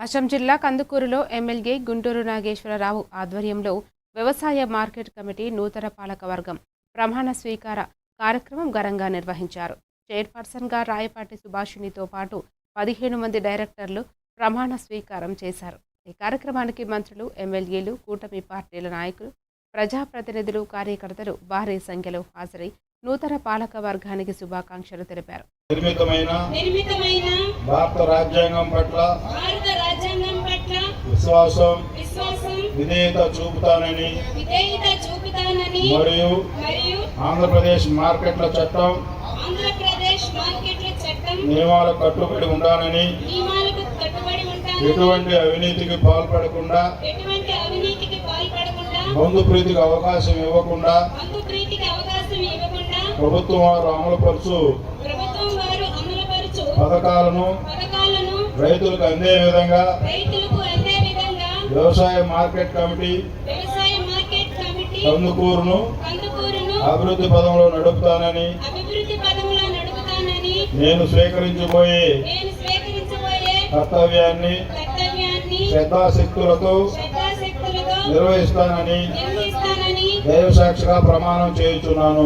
అశం జిల్లా కందుకూరులో ఎమ్మెల్యే గుంటూరు నాగేశ్వరరావు ఆధ్వర్యంలో వ్యవసాయ మార్కెట్ కమిటీ నూతన పాలక వర్గం ప్రమాణ స్వీకార కార్యక్రమం ఘనంగా నిర్వహించారు. చైర్పర్సన్గా రాయపాటి సుభాషిణితో పాటు 15 మంది డైరెక్టర్లు ప్రమాణ స్వీకారం చేశారు. ఈ కార్యక్రమానికి మంత్రులు, ఎమ్మెల్యేలు, కూటమి పార్టీల నాయకులు, ప్రజాప్రతినిధులు, కార్యకర్తలు భారీ సంఖ్యలో హాజరై నూతన పాలక వర్గానికి శుభాకాంక్షలు తెలిపారు. నిర్మితమైన భారత రాజ్యాంగం పట్ల విశ్వాసం విధేయత చూపుతానని మరియు ఆంధ్రప్రదేశ్ మార్కెట్ల చట్టం నియమాలకు కట్టుబడి ఉండాలని, ఎటువంటి అవినీతికి పాల్పడకుండా, బంధు ప్రీతికి అవకాశం ఇవ్వకుండా ప్రభుత్వం వారు అమలుపరుచు పథకాలను రైతులకు అందే విధంగా వ్యవసాయ మార్కెట్ కమిటీ కందుకూరును అభివృద్ధి పదంలో నడుపుతానని నేను స్వీకరించబోయే కర్తవ్యాన్ని శ్రద్ధాశక్తులతో నిర్వహిస్తానని దైవసాక్షిగా ప్రమాణం చేయుచున్నాను.